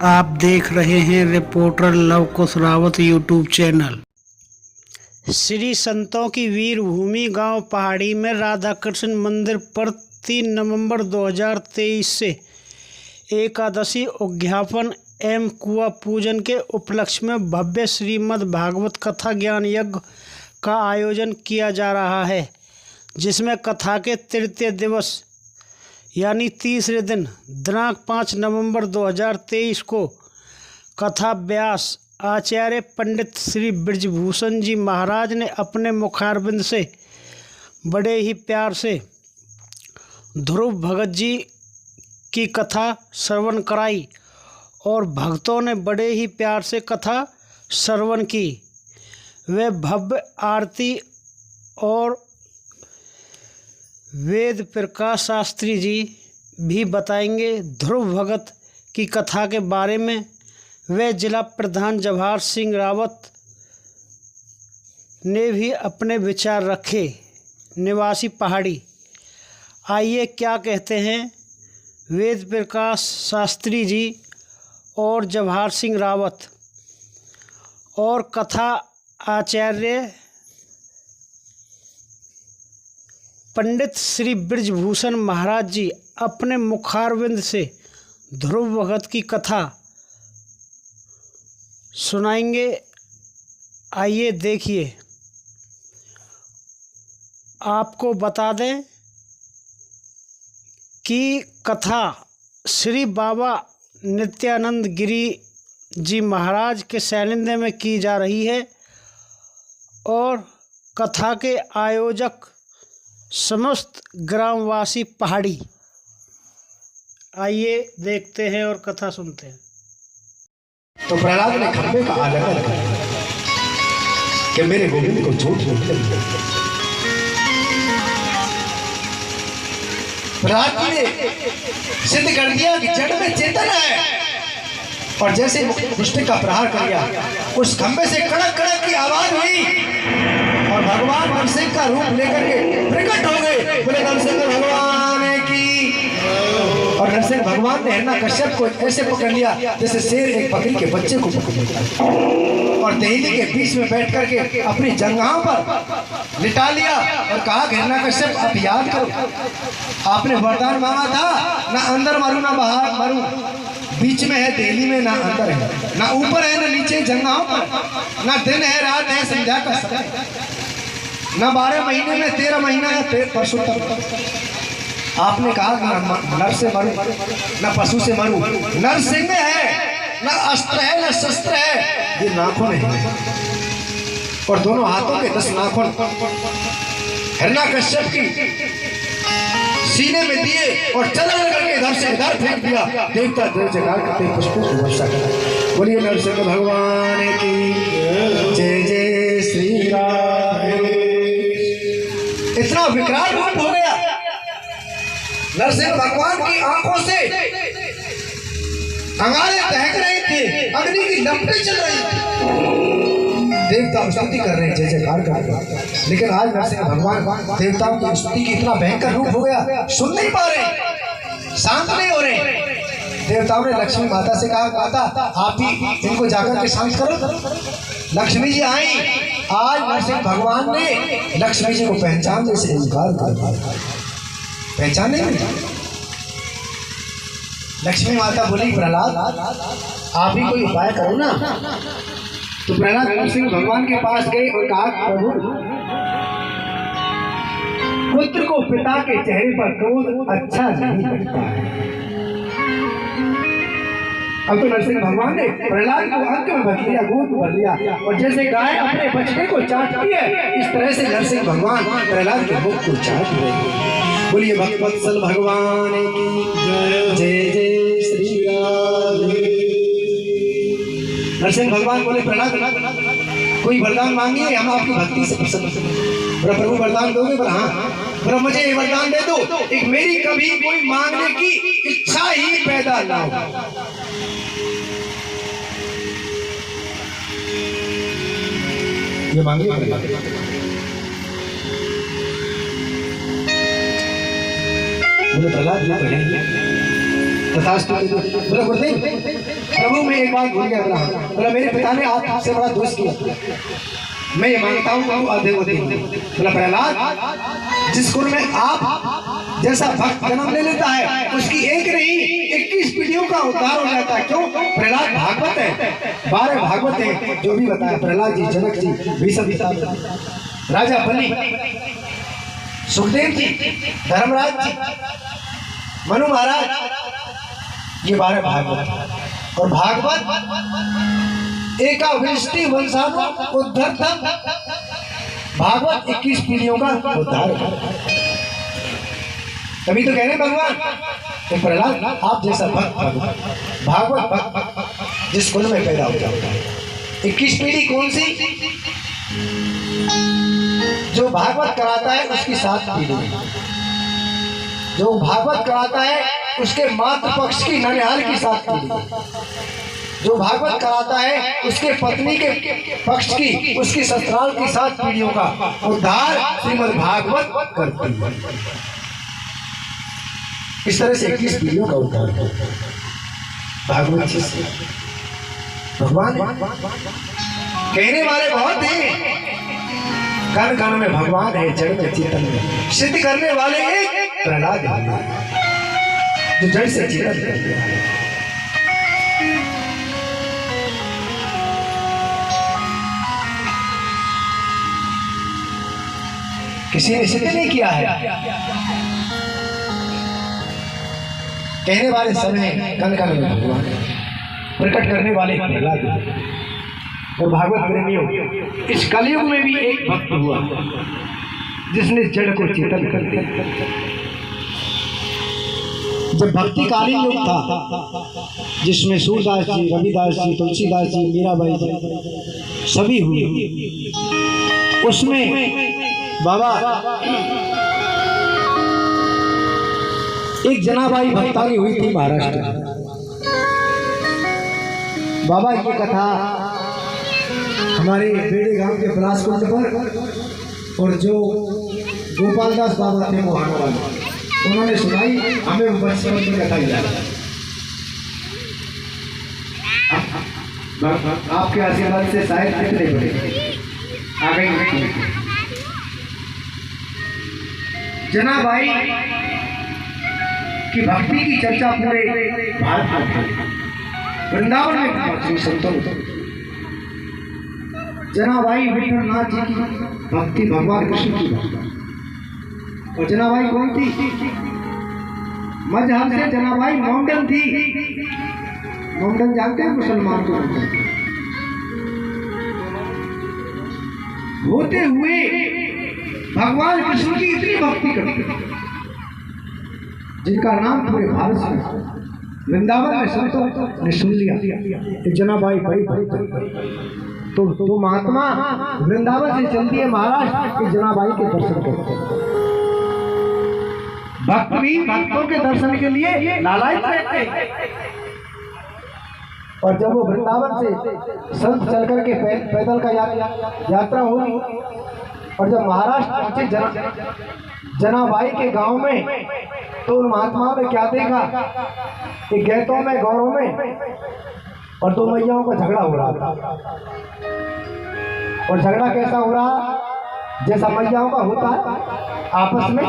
आप देख रहे हैं रिपोर्टर लव कुश रावत यूट्यूब चैनल। श्री संतों की वीर भूमि गांव पहाड़ी में राधा कृष्ण मंदिर पर 3 नवंबर 2023 से एकादशी उद्यापन एवं कुआ पूजन के उपलक्ष्य में भव्य श्रीमद् भागवत कथा ज्ञान यज्ञ का आयोजन किया जा रहा है, जिसमें कथा के तृतीय दिवस यानी तीसरे दिन दिनांक 5 नवंबर 2023 को कथा व्यास आचार्य पंडित श्री ब्रजभूषण जी महाराज ने अपने मुखारबिंद से बड़े ही प्यार से ध्रुव भगत जी की कथा श्रवण कराई और भक्तों ने बड़े ही प्यार से कथा श्रवण की। वे भव्य आरती और वेद प्रकाश शास्त्री जी भी बताएंगे ध्रुव भगत की कथा के बारे में। वे जिला प्रधान जवाहर सिंह रावत ने भी अपने विचार रखे। निवासी पहाड़ी, आइए क्या कहते हैं वेद प्रकाश शास्त्री जी और जवाहर सिंह रावत और कथा आचार्य पंडित श्री ब्रजभूषण महाराज जी अपने मुखारविंद से ध्रुव भगत की कथा सुनाएंगे। आइए देखिए। आपको बता दें कि कथा श्री बाबा नित्यानंद गिरी जी महाराज के सानिध्य में की जा रही है और कथा के आयोजक समस्त ग्रामवासी पहाड़ी। आइए देखते हैं और कथा सुनते हैं। तो प्रहलाद ने खंबे का आलिंगन किया कि मेरे गोविंद को झूठ नहीं लगी। प्रहलाद जी ने सिद्ध कर दिया कि जड़ में चेतन है और जैसे मुष्टि का प्रहार कर दिया उस खंबे से कड़क कड़क की आवाज हुई और भगवान नरसिंह का रूप लेकर के प्रकट हो गए। बोले नरसिंह भगवान की। और नरसिंह भगवान ने हिरण्यकश्यप को ऐसे पकड़ लिया जैसे शेर एक बकरी के बच्चे को पकड़ लेता है और देहली के बीच में बैठ करके अपनी जंघाओं पर लिटा लिया और कहा हिरण्यकश्यप आप याद करो आपने वरदान मांगा था, ना अंदर मारू ना बाहर मारू, बीच में है देहली में, ना अंदर है, ना ऊपर है ना नीचे जंघाओं पर, ना दिन है रात है संध्या का समय, ना 12 महीने में 13 महीना है परशुत्तम। आपने कहा नर से मरू ना पशु से मरू, नर सिंह है ना अस्त्र है ना शस्त्र है, ये नाखून है और दोनों हाथों के 10 नाखून हिरण्यकश्यप की सीने में दिए और चलन करके इधर से इधर फेंक दिया। देवता जय जयकार करते पुष्पों की वर्षा करा। बोलिए नरसिंह भगवान की जय जय श्री राम। इतना विकराल रूप हो गया नरसिंह भगवान की आंखों से अंगारे बहक रहे थे, अग्नि की लपटें चल रही थी। देवता स्तुति कर रहे हैं, जय जयकार कर रहे हैं, लेकिन आज नरसिंह भगवान देवताओं की स्तुति की इतना भयंकर रूप हो गया, सुन नहीं पा रहे, शांत नहीं हो रहे। देवताओं ने लक्ष्मी माता से कहा माता आप ही इनको जाकर के शांत करो। लक्ष्मी जी आई। आज नरसिंह भगवान ने लक्ष्मी जी को पहचानने से इनकार कर दिया, पहचान नहीं। लक्ष्मी माता बोली प्रहलाद आप ही कोई उपाय करो ना। तो प्रहलाद नरसिंह भगवान के पास गए और कहा प्रभु पुत्र को पिता के चेहरे पर क्रोध अच्छा नहीं लगता है। अब तो नरसिंह भगवान ने प्रहलाद को अंक में भर लिया, गोद भर लिया और जैसे गाय अपने बछड़े को चाटती है इस तरह से नरसिंह भगवान प्रहलाद के मुख को चाट रहे हैं। बोलिए भक्तवत्सल भगवान की जय जय श्री राम। नरसिंह भगवान बोले प्रहलाद कोई वरदान मांगिए, हम आपकी भक्ति से प्रसन्न हैं। बोला प्रभु वरदान दोगे? बोला हाँ। बोला मुझे ये वरदान दे दो एक मेरी कभी कोई मांगने की इच्छा ही पैदा ना हो। ये मांगिए। बोले प्रहलाद जी तथास्तु। बोला गुरुदेव प्रभु मैं एक बात भूल गया बोला मेरे पिता ने आपसे बड़ा दोष किया, मैं ये मांगता हूँ तू अधोगति। बोला प्रहलाद, जिस कुल में आप जैसा भक्त जन्म ले लेता है उसकी एक नहीं 21 पीढ़ियों का उद्धार हो जाता है। क्यों? प्रहलाद भागवत है, 12 भागवत है, जो भी बताया प्रहलाद जी, जनक जी, भीष्म राजा बलि, सुखदेव जी, धर्मराज जी, मनु महाराज, ये 12 भागवत। और भागवत एकाविष्टि वंशानु उद्धर भागवत 21 पीढ़ियों का उद्धार। तभी तो कह रहे भगवान तो प्रहलाद आप जैसा भक्त भागवत भक्त जिस कुल में पैदा हो जाता है। 21 पीढ़ी कौन सी? जो भागवत कराता है उसकी 7 पीढ़ी, जो भागवत कराता है उसके मातृ पक्ष की ननिहाल की 7 पीढ़ी, जो भागवत कराता है उसके पत्नी के पक्ष की उसकी ससुराल की 7 पीढ़ियों का उद्धार श्रीमद् भागवत करती है। इस तरह से 21 पीढ़ियों का उद्धार करता है भागवत जी से। भगवान कहने वाले बहुत हैं, कण कण में भगवान है, जड़ में चेतन में। सिद्ध करने वाले एक प्रहलाद जो जड़ से चेतन करते हैं। किसी ने सिद्ध नहीं किया है। कहने वाले समय कण कण में भगवान, प्रकट करने वाले प्रहलाद। और भागवत प्रेमियों, इस कलयुग में भी एक भक्त हुआ जिसने जड़ को चेतन कर दिया। जब भक्ति कालीन युग था जिसमें सूरदास जी, रविदास जी, तुलसीदास जी, मीराबाई जी सभी हुए, उसमें बाबा एक जनाबाई भक्तानी हुई थी महाराष्ट्र में। बाबा ये कथा हमारे बेड़े गांव के पलासकुंड पर, और जो गोपाल दास बाबा थे मोहान वाले, उन्होंने सुनाई, हमें बचपन में कथा याद। आपके आशीर्वाद से शायद कितने बड़े आ गई। जनाबाई की भक्ति की चर्चा पूरे भारत में, वृंदावन में संतों। जनाबाई विठलनाथ जी की भक्ति, भगवान कृष्ण की भक्ति। और जनाबाई कौन थी? मजहब से जनाबाई मोमडन थी। मोमडन जानते हैं? मुसलमान को होते हुए भगवान कृष्ण की इतनी भक्ति करते, जिनका नाम पूरे भारत में, वृंदावन में संतों ने सुन लिया। जनाबाई भाई तो महात्मा वृंदावन से चलती है महाराष्ट्र की जनाबाई के दर्शन करते हैं। भक्त भी भक्तों के दर्शन के लिए लालायित रहते हैं। और जब वो वृंदावन से संत चल करके पैदल का यात्रा हुई, और जब महाराष्ट्र पहुंचे जनाबाई के गांव में, तो उन महात्माओं ने क्या देखा कि गैतों में, गौरों में और 2 मैयाओं का झगड़ा हो रहा था। और झगड़ा कैसा हो रहा? जैसा मैयाओं का होता है आपस में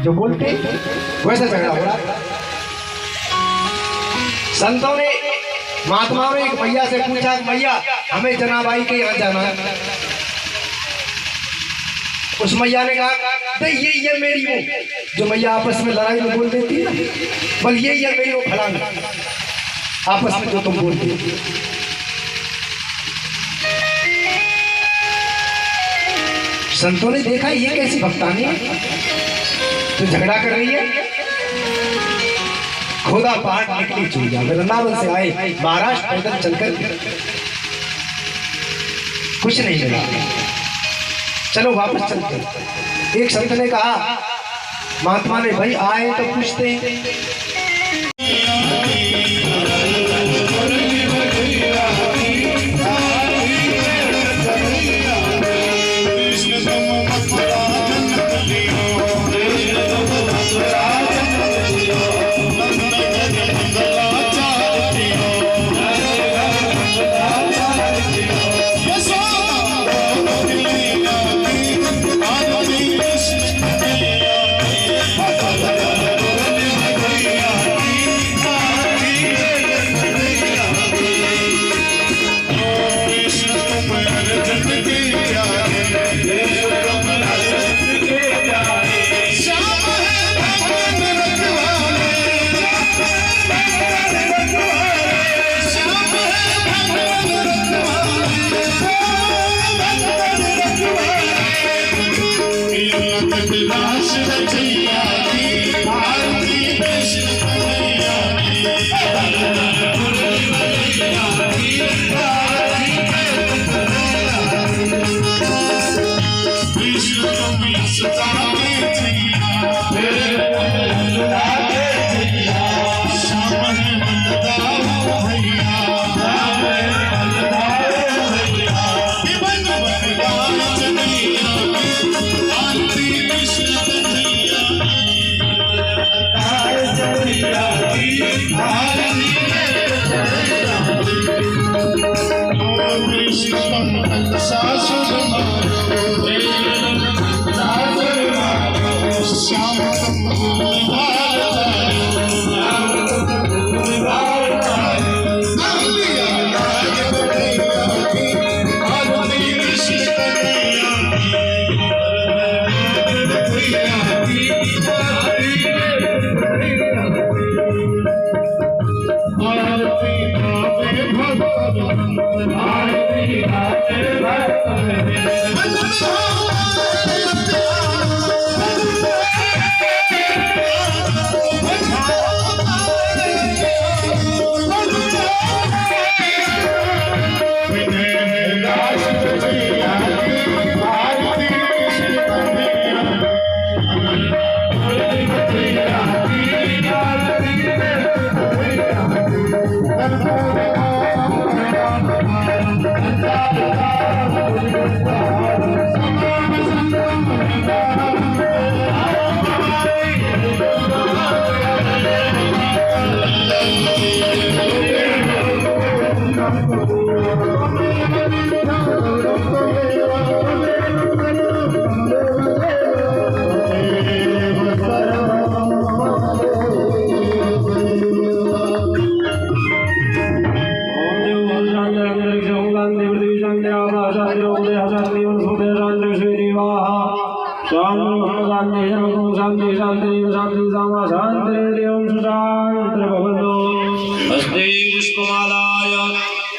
जो बोलते, वैसा झगड़ा हो रहा। संतों ने, महात्माओं ने एक मैया से पूछा, मैया हमें जनाबाई के यहाँ जाना है। उस मैया ने कहा ये मेरी वो, जो मैया आपस में लड़ाई में बोल देती है, बोल ये मेरी वो फलांग आपस में जो तुम बोलती हो। संतों ने देखा ये कैसी भक्तानी है, तो झगड़ा कर रही है। खोदा पहाड़ निकली चूड़िया, वृंदावन से आए महाराष्ट्र पैदल चलकर, कुछ नहीं मिला। चलो वापस चलते। एक संत ने कहा, महात्मा ने, भाई आए तो पूछते हैं।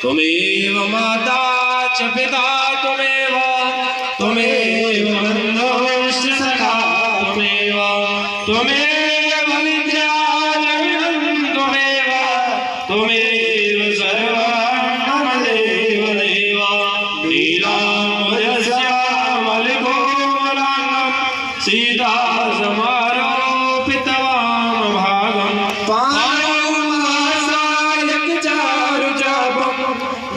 तुमेव माता च पिता तुमेव तुमेव बन्धुश्च सखा तुमेव तुमेव विद्यालयं तुमेव तुमेव सर्वं मम देव देव लीलामयस्यामलिकोमलाङ्गं सीता समारोपितवान् भागं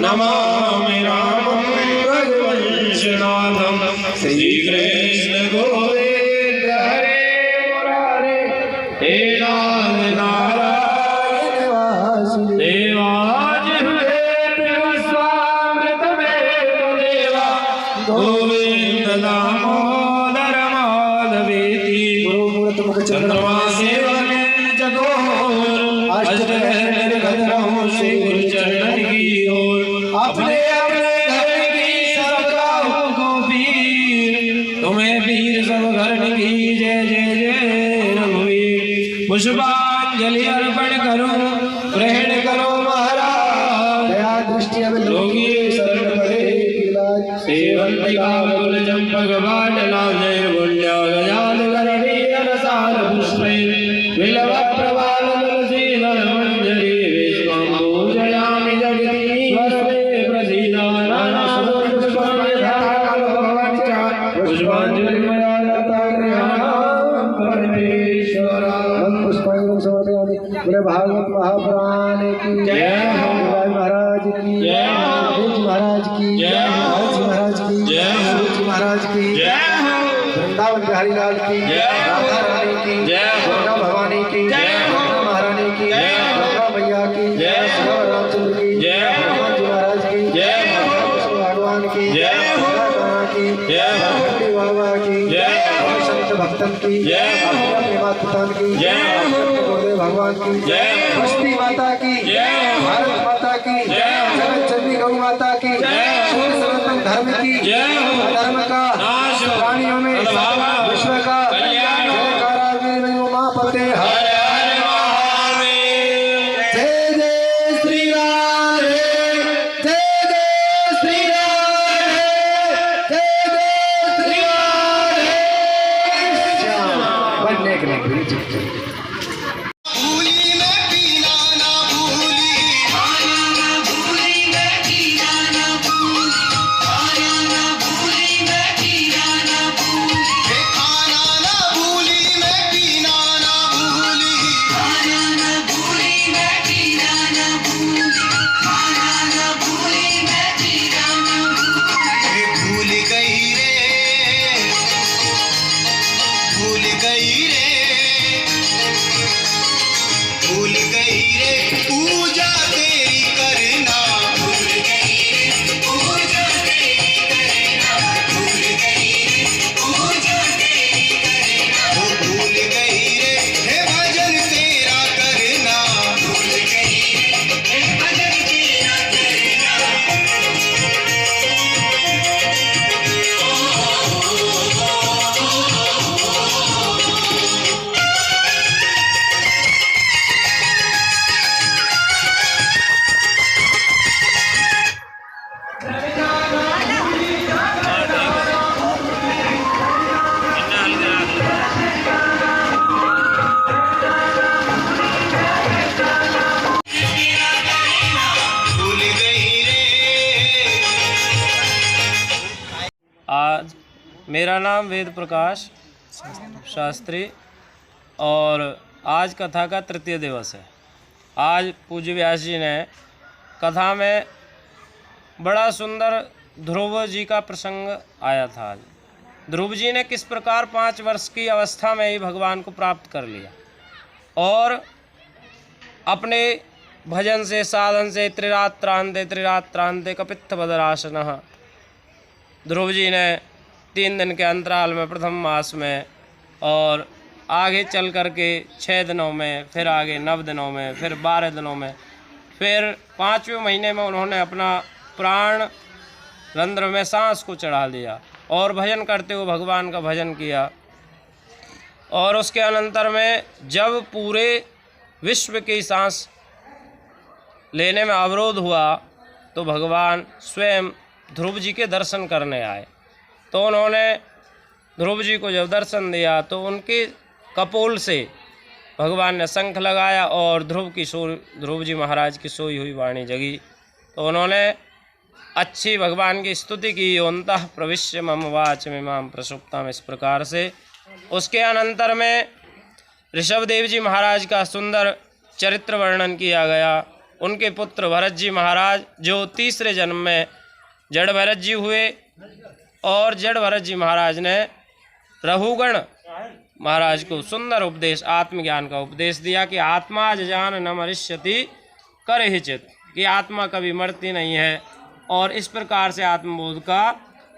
नमामि रामं रघुवंशनाथं श्रीकृष्ण गोविन्द हरे मुरारे हे नाथ नारायण वासुदेवाय देवा गोविन्द दामोदर माधवेति चंद्रमा सेवकेन जगोर अष्टहर गदरं श्री गुरु चरण की ओर अपने अपने घर की सब को वीर तुम्हें वीर सब घर की जय जय जय रघुवीर पुष्पांजलि अर्पण करूं ग्रहण करो महाराज दया दृष्टि अब लोगी शरण पड़े सेवंतिका कुल चंपक बाटला जय गुंजा गजाल गरवीर सार पुष्पे विलव प्रवाल तुलसी दल मंजरी विश्वाम्बोजयामि जगती भागवत महापुराण की जय महाराज की जय महाराज की जय महाराज की जय महाराज की जय वृंदावन बिहारी लाल की जय राधा रानी की जय दुर्गा भवानी की जय महारानी की जय दुर्गा मैया की जय रामचंद्र की जय हनुमान जी महाराज की जय कृष्ण भगवान की जय की जय बाबा की जय संत भक्तन की जय प्रेमात्मतान की जय गुरुदेव भगवान की जय बस्ती माता की जय भारत माता की जय जगत चंडी गौ माता की जय शुद्ध सनातन धर्म की जय धर्म का नाश प्राणियों में विश्व का कल्याण जयकारा वीर उमापते हर हर महादेव जय जय श्री राम जय जय श्री राम जय जय श्री राम मेरा नाम वेद प्रकाश शास्त्री और आज कथा का तृतीय दिवस है। आज पूज्य व्यास जी ने कथा में बड़ा सुंदर ध्रुव जी का प्रसंग आया था। आज ध्रुव जी ने किस प्रकार 5 वर्ष की अवस्था में ही भगवान को प्राप्त कर लिया और अपने भजन से साधन से त्रिरात्रांते कपित्थ बदरासन ध्रुव जी ने 3 दिन के अंतराल में प्रथम मास में और आगे चल कर के 6 दिनों में, फिर आगे 9 दिनों में, फिर 12 दिनों में, फिर 5वें महीने में उन्होंने अपना प्राण रंध्र में सांस को चढ़ा लिया और भजन करते हुए भगवान का भजन किया। और उसके अनंतर में जब पूरे विश्व की सांस लेने में अवरोध हुआ तो भगवान स्वयं ध्रुव जी के दर्शन करने आए। तो उन्होंने ध्रुव जी को जब दर्शन दिया तो उनके कपोल से भगवान ने शंख लगाया और ध्रुव जी महाराज की सोई हुई वाणी जगी। तो उन्होंने अच्छी भगवान की स्तुति की, योऽन्तः प्रविश्य मम वाचमिमां प्रसुप्ताम्, इस प्रकार से। उसके अनंतर में ऋषभदेव जी महाराज का सुंदर चरित्र वर्णन किया गया। उनके पुत्र भरत जी महाराज जो तीसरे जन्म में जड़ भरत जी हुए और जड़ भरत जी महाराज ने रघुगण महाराज को सुंदर उपदेश, आत्मज्ञान का उपदेश दिया कि आत्मा जजान न मरिष्यति करहिचित, कि आत्मा कभी मरती नहीं है, और इस प्रकार से आत्मबोध का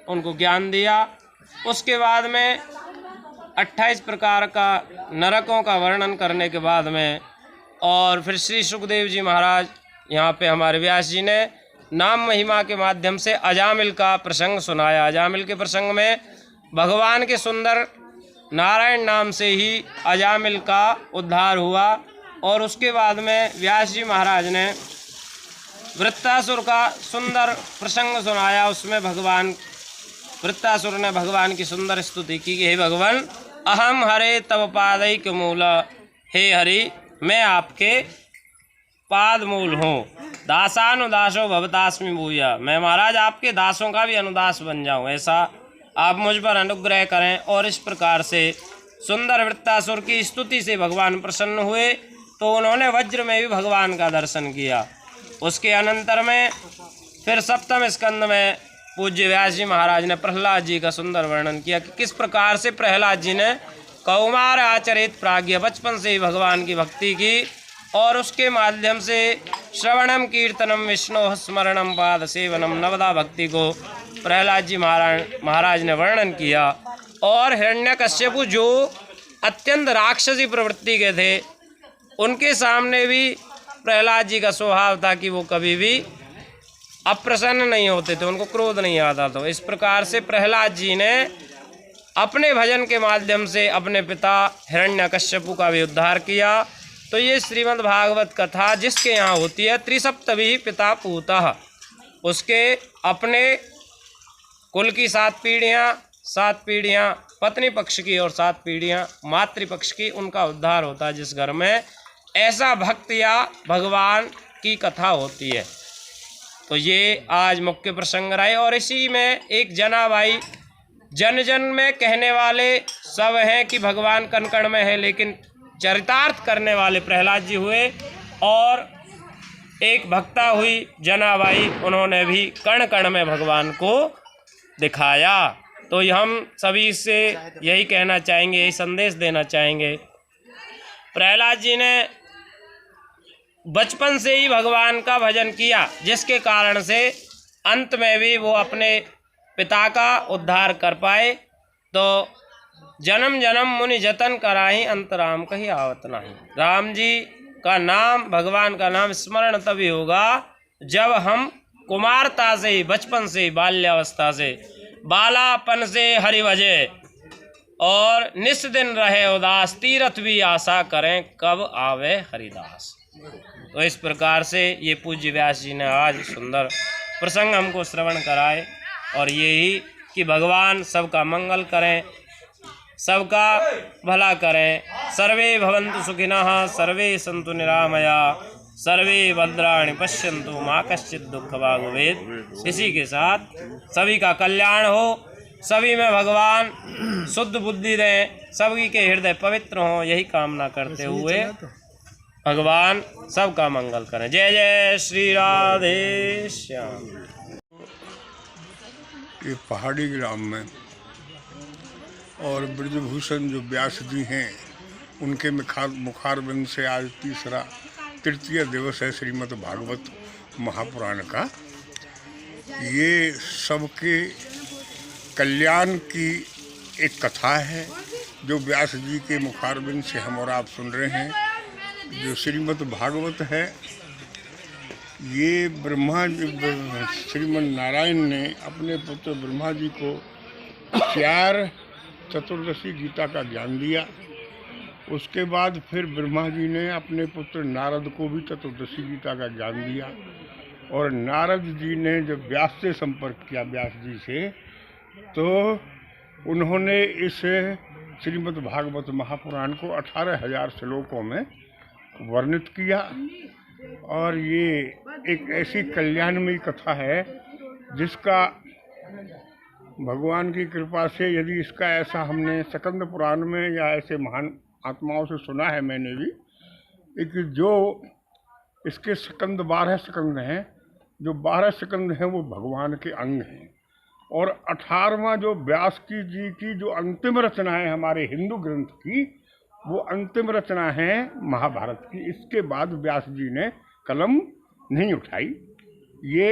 उनको ज्ञान दिया। उसके बाद में 28 प्रकार का नरकों का वर्णन करने के बाद में और फिर श्री सुखदेव जी महाराज यहाँ पे हमारे व्यास जी ने नाम महिमा के माध्यम से अजामिल का प्रसंग सुनाया। अजामिल के प्रसंग में भगवान के सुंदर नारायण नाम से ही अजामिल का उद्धार हुआ। और उसके बाद में व्यास जी महाराज ने वृत्तासुर का सुंदर प्रसंग सुनाया। उसमें वृत्तासुर ने भगवान की सुंदर स्तुति की कि हे भगवान, अहम हरे तव पादैक मूल, हे हरि मैं आपके पाद मूल हूँ, दासानुदासो भवतास्मि भूया, मैं महाराज आपके दासों का भी अनुदास बन जाऊँ, ऐसा आप मुझ पर अनुग्रह करें। और इस प्रकार से सुंदर वृत्तासुर की स्तुति से भगवान प्रसन्न हुए तो उन्होंने वज्र में भी भगवान का दर्शन किया। उसके अनंतर में फिर 7वें स्कंद में पूज्य व्यास जी महाराज ने प्रहलाद जी का सुंदर वर्णन किया कि किस प्रकार से प्रहलाद जी ने कौमार आचरित प्राज्ञ, बचपन से ही भगवान की भक्ति की और उसके माध्यम से श्रवणम कीर्तनम विष्णु स्मरणम पाद सेवनम नवदा भक्ति को प्रहलाद जी महाराज ने वर्णन किया। और हिरण्यकश्यपु जो अत्यंत राक्षसी प्रवृत्ति के थे, उनके सामने भी प्रहलाद जी का स्वभाव था कि वो कभी भी अप्रसन्न नहीं होते थे, उनको क्रोध नहीं आता था। इस प्रकार से प्रहलाद जी ने अपने भजन के माध्यम से अपने पिता हिरण्यकश्यपु का भी उद्धार किया। तो ये श्रीमद् भागवत कथा जिसके यहाँ होती है, त्रिसप्तभी पिता पूतः, उसके अपने कुल की 7 पीढ़ियाँ पत्नी पक्ष की और 7 पीढ़ियाँ मातृपक्ष की, उनका उद्धार होता है जिस घर में ऐसा भक्त या भगवान की कथा होती है। तो ये आज मुख्य प्रसंग रहे। और इसी में एक जनाबाई जन जन में कहने वाले सब हैं कि भगवान कण कण में है, लेकिन चरितार्थ करने वाले प्रहलाद जी हुए और एक भक्ता हुई जनाबाई, उन्होंने भी कण कण में भगवान को दिखाया। तो हम सभी से यही कहना चाहेंगे, यही संदेश देना चाहेंगे, प्रहलाद जी ने बचपन से ही भगवान का भजन किया जिसके कारण से अंत में भी वो अपने पिता का उद्धार कर पाए। तो जन्म जन्म मुनि जतन कराही, अंतराम कहीं आवत नहीं। राम जी का नाम, भगवान का नाम स्मरण तभी होगा जब हम कुमारता से ही, बचपन से ही, बाल्यावस्था से, बालापन से हरि भजे और निस दिन रहे उदास, तीर्थ भी आशा करें कब आवे हरिदास। तो इस प्रकार से ये पूज्य व्यास जी ने आज सुंदर प्रसंग हमको श्रवण कराए और यही कि भगवान सबका मंगल करें, सबका भला करें। सर्वे भवन्तु सुखिनः, सर्वे सन्तु निरामया, सर्वे भद्राणि पश्यन्तु मा कश्चित् दुःखभाग् भवेत्। इसी के साथ सभी का कल्याण हो, सभी में भगवान शुद्ध बुद्धि दें, सभी के हृदय पवित्र हों, यही कामना करते हुए भगवान सबका मंगल करें। जय जय श्री राधे श्याम। ये पहाड़ी ग्राम में और ब्रजभूषण जो व्यास जी हैं उनके मुखारबिंद से आज तृतीय दिवस है श्रीमद् भागवत महापुराण का। ये सबके कल्याण की एक कथा है जो व्यास जी के मुखारबिंद से हम और आप सुन रहे हैं। जो श्रीमद् भागवत है ये ब्रह्मा जी श्रीमन नारायण ने अपने पुत्र ब्रह्मा जी को 4 चतुर्दशी गीता का ज्ञान दिया। उसके बाद फिर ब्रह्मा जी ने अपने पुत्र नारद को भी चतुर्दशी गीता का ज्ञान दिया। और नारद जी ने जब व्यास से संपर्क किया व्यास जी से, तो उन्होंने इस श्रीमद् भागवत महापुराण को 18,000 श्लोकों में वर्णित किया। और ये एक ऐसी कल्याणमयी कथा है जिसका भगवान की कृपा से, यदि इसका ऐसा हमने स्कंद पुराण में या ऐसे महान आत्माओं से सुना है मैंने भी, कि जो इसके स्कंद 12 स्कंद हैं, जो 12 स्कंद हैं वो भगवान के अंग हैं। और 18वां जो व्यास जी की जो अंतिम रचना है हमारे हिंदू ग्रंथ की, वो अंतिम रचना है महाभारत की। इसके बाद व्यास जी ने कलम नहीं उठाई। ये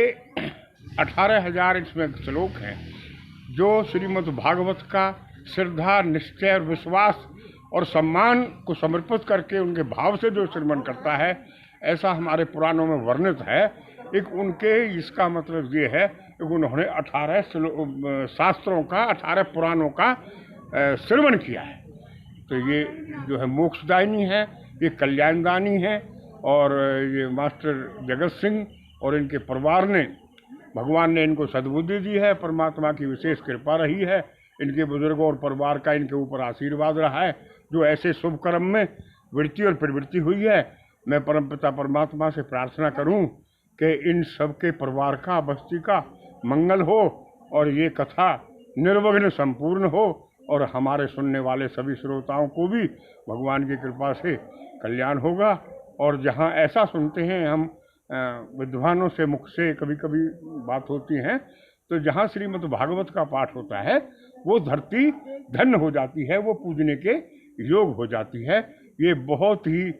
18,000 इसमें श्लोक हैं जो श्रीमद् भागवत का श्रद्धा, निश्चय, विश्वास और सम्मान को समर्पित करके उनके भाव से जो श्रवण करता है, ऐसा हमारे पुराणों में वर्णित है। एक उनके इसका मतलब ये है कि उन्होंने 18 शास्त्रों का, 18 पुराणों का श्रवण किया है। तो ये जो है मोक्षदायिनी है, ये कल्याणदानी है। और ये मास्टर जगत सिंह और इनके परिवार ने, भगवान ने इनको सद्बुद्धि दी है, परमात्मा की विशेष कृपा रही है, इनके बुजुर्गों और परिवार का इनके ऊपर आशीर्वाद रहा है, जो ऐसे शुभ कर्म में वृत्ति और प्रवृत्ति हुई है। मैं परमपिता परमात्मा से प्रार्थना करूं कि इन सब के परिवार का, बस्ती का मंगल हो और ये कथा निर्विघ्न संपूर्ण हो और हमारे सुनने वाले सभी श्रोताओं को भी भगवान की कृपा से कल्याण होगा। और जहाँ ऐसा सुनते हैं हम, विद्वानों से मुख से कभी कभी बात होती है, तो जहाँ श्रीमद् भागवत का पाठ होता है वो धरती धन्य हो जाती है, वो पूजने के योग हो जाती है। ये बहुत ही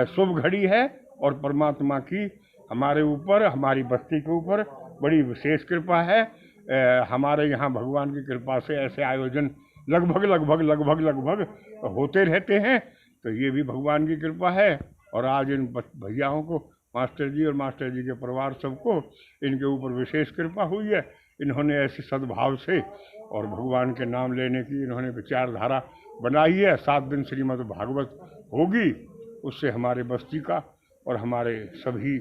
शुभ घड़ी है और परमात्मा की हमारे ऊपर, हमारी बस्ती के ऊपर बड़ी विशेष कृपा है। हमारे यहाँ भगवान की कृपा से ऐसे आयोजन लगभग होते रहते हैं, तो ये भी भगवान की कृपा है। और आज इन भैयाओं को, मास्टर जी और मास्टर जी के परिवार सबको इनके ऊपर विशेष कृपा हुई है। इन्होंने ऐसे सद्भाव से और भगवान के नाम लेने की इन्होंने विचारधारा बनाई है। 7 दिन श्रीमद् भागवत होगी, उससे हमारे बस्ती का और हमारे सभी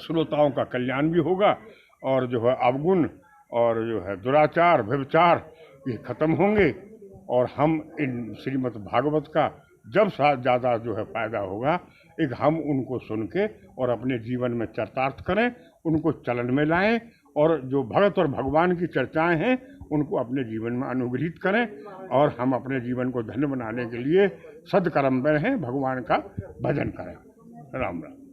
श्रोताओं का कल्याण भी होगा। और जो है अवगुण और जो है दुराचार, व्यभिचार, ये खत्म होंगे। और हम इन श्रीमद् भागवत का जब ज़्यादा जो है फ़ायदा होगा, एक हम उनको सुन के और अपने जीवन में चरितार्थ करें, उनको चलन में लाएं और जो भगत और भगवान की चर्चाएं हैं उनको अपने जीवन में अनुग्रहित करें। और हम अपने जीवन को धन्य बनाने के लिए सदकर्म में रहें, भगवान का भजन करें। राम राम।